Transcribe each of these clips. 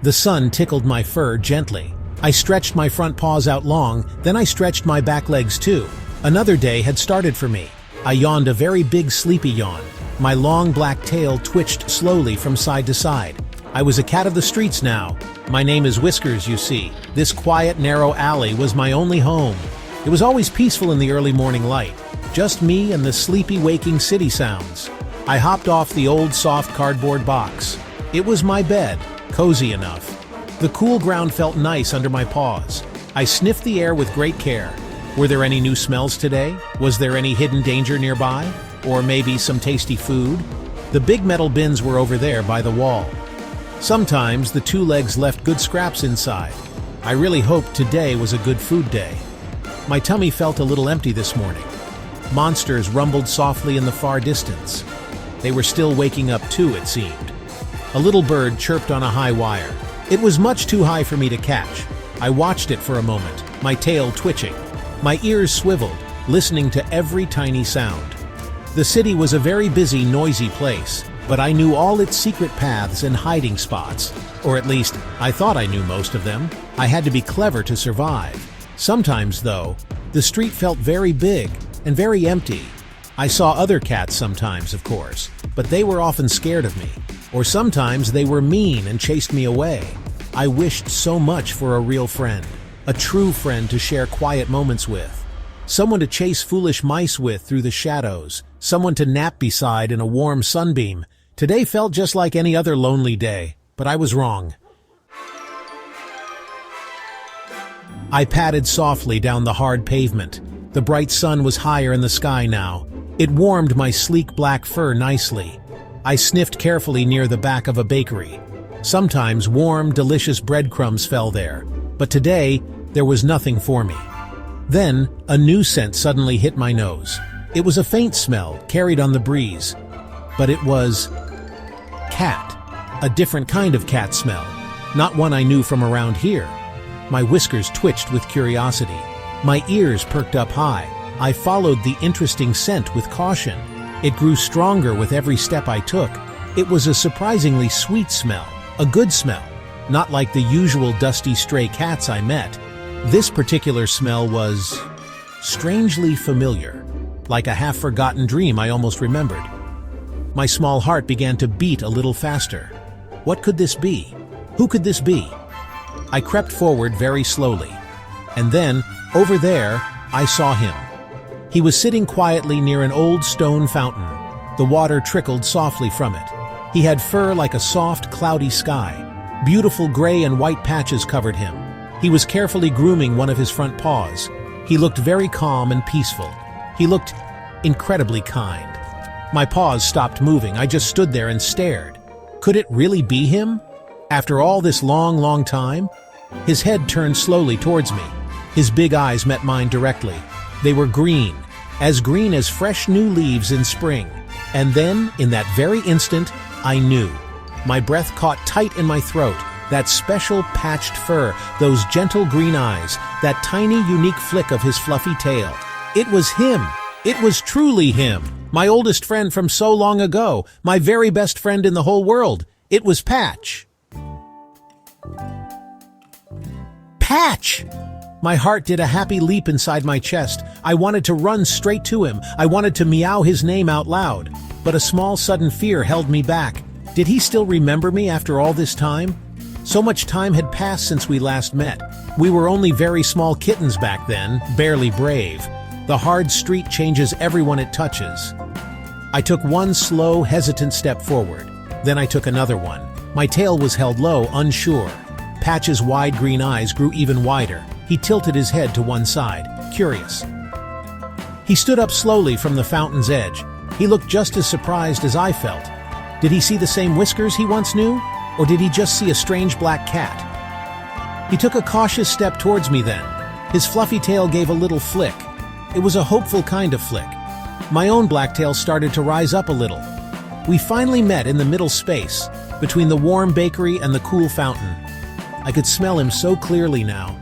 The sun tickled my fur gently. I stretched my front paws out long, then I stretched my back legs too. Another day had started for me. I yawned a very big sleepy yawn. My long black tail twitched slowly from side to side. I was a cat of the streets now. My name is Whiskers, you see. This quiet, narrow alley was my only home. It was always peaceful in the early morning light. Just me and the sleepy waking city sounds. I hopped off the old soft cardboard box. It was my bed, cozy enough. The cool ground felt nice under my paws. I sniffed the air with great care. Were there any new smells today? Was there any hidden danger nearby? Or maybe some tasty food? The big metal bins were over there by the wall. Sometimes the two legs left good scraps inside. I really hoped today was a good food day. My tummy felt a little empty this morning. Monsters rumbled softly in the far distance. They were still waking up too, it seemed. A little bird chirped on a high wire. It was much too high for me to catch. I watched it for a moment, my tail twitching. My ears swiveled, listening to every tiny sound. The city was a very busy, noisy place, but I knew all its secret paths and hiding spots. Or at least, I thought I knew most of them. I had to be clever to survive. Sometimes, though, the street felt very big and very empty. I saw other cats sometimes, of course, but they were often scared of me. Or sometimes they were mean and chased me away. I wished so much for a real friend, a true friend to share quiet moments with, someone to chase foolish mice with through the shadows, someone to nap beside in a warm sunbeam. Today felt just like any other lonely day, but I was wrong. I padded softly down the hard pavement. The bright sun was higher in the sky now. It warmed my sleek black fur nicely. I sniffed carefully near the back of a bakery. Sometimes warm, delicious breadcrumbs fell there, but today there was nothing for me. Then, a new scent suddenly hit my nose. It was a faint smell, carried on the breeze. But it was cat. A different kind of cat smell, not one I knew from around here. My whiskers twitched with curiosity. My ears perked up high. I followed the interesting scent with caution. It grew stronger with every step I took. It was a surprisingly sweet smell, a good smell, not like the usual dusty stray cats I met. This particular smell was strangely familiar, like a half-forgotten dream I almost remembered. My small heart began to beat a little faster. What could this be? Who could this be? I crept forward very slowly, and then, over there, I saw him. He was sitting quietly near an old stone fountain. The water trickled softly from it. He had fur like a soft, cloudy sky. Beautiful gray and white patches covered him. He was carefully grooming one of his front paws. He looked very calm and peaceful. He looked incredibly kind. My paws stopped moving. I just stood there and stared. Could it really be him? After all this long, long time? His head turned slowly towards me. His big eyes met mine directly. They were green as fresh new leaves in spring. And then, in that very instant, I knew. My breath caught tight in my throat. That special patched fur, those gentle green eyes, that tiny unique flick of his fluffy tail. It was him. It was truly him. My oldest friend from so long ago. My very best friend in the whole world. It was Patch. Patch! My heart did a happy leap inside my chest. I wanted to run straight to him. I wanted to meow his name out loud. But a small sudden fear held me back. Did he still remember me after all this time? So much time had passed since we last met. We were only very small kittens back then, barely brave. The hard street changes everyone it touches. I took one slow, hesitant step forward. Then I took another one. My tail was held low, unsure. Patch's wide green eyes grew even wider. He tilted his head to one side, curious. He stood up slowly from the fountain's edge. He looked just as surprised as I felt. Did he see the same whiskers he once knew? Or did he just see a strange black cat? He took a cautious step towards me then. His fluffy tail gave a little flick. It was a hopeful kind of flick. My own black tail started to rise up a little. We finally met in the middle space, between the warm bakery and the cool fountain. I could smell him so clearly now.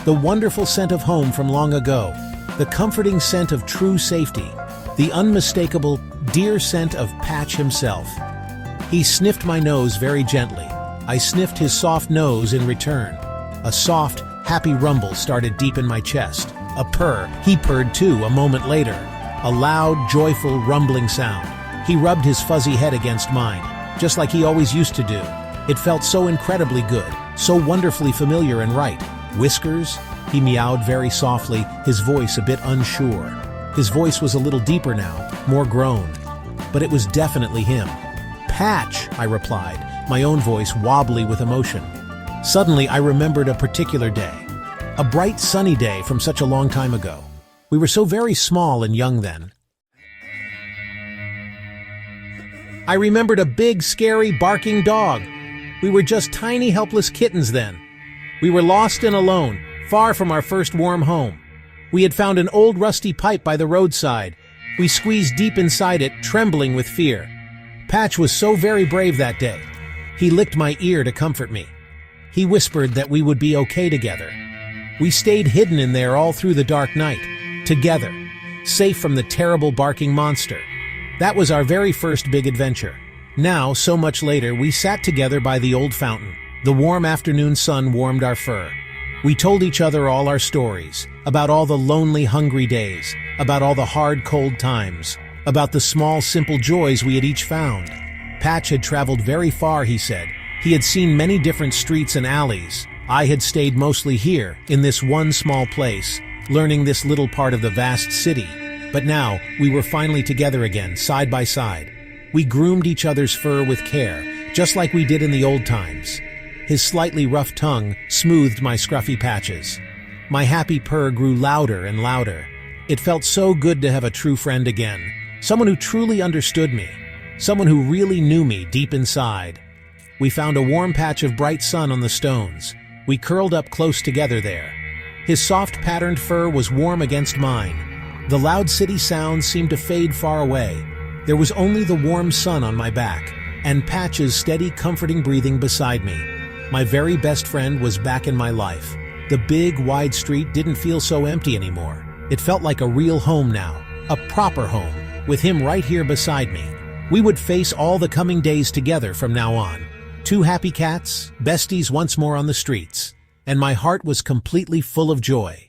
The wonderful scent of home from long ago, the comforting scent of true safety, the unmistakable, dear scent of Patch himself. He sniffed my nose very gently. I sniffed his soft nose in return. A soft, happy rumble started deep in my chest. A purr. He purred too a moment later. A loud, joyful, rumbling sound. He rubbed his fuzzy head against mine, just like he always used to do. It felt so incredibly good, so wonderfully familiar and right. Whiskers? He meowed very softly, his voice a bit unsure. His voice was a little deeper now, more grown. But it was definitely him. Patch, I replied, my own voice wobbly with emotion. Suddenly I remembered a particular day. A bright sunny day from such a long time ago. We were so very small and young then. I remembered a big, scary, barking dog. We were just tiny, helpless kittens then. We were lost and alone, far from our first warm home. We had found an old rusty pipe by the roadside. We squeezed deep inside it, trembling with fear. Patch was so very brave that day. He licked my ear to comfort me. He whispered that we would be okay together. We stayed hidden in there all through the dark night, together, safe from the terrible barking monster. That was our very first big adventure. Now, so much later, we sat together by the old fountain. The warm afternoon sun warmed our fur. We told each other all our stories, about all the lonely, hungry days, about all the hard, cold times, about the small, simple joys we had each found. Patch had traveled very far, he said. He had seen many different streets and alleys. I had stayed mostly here, in this one small place, learning this little part of the vast city. But now, we were finally together again, side by side. We groomed each other's fur with care, just like we did in the old times. His slightly rough tongue smoothed my scruffy patches. My happy purr grew louder and louder. It felt so good to have a true friend again. Someone who truly understood me. Someone who really knew me deep inside. We found a warm patch of bright sun on the stones. We curled up close together there. His soft patterned fur was warm against mine. The loud city sounds seemed to fade far away. There was only the warm sun on my back, and Patch's steady, comforting breathing beside me. My very best friend was back in my life. The big, wide street didn't feel so empty anymore. It felt like a real home now, a proper home, with him right here beside me. We would face all the coming days together from now on. Two happy cats, besties once more on the streets, and my heart was completely full of joy.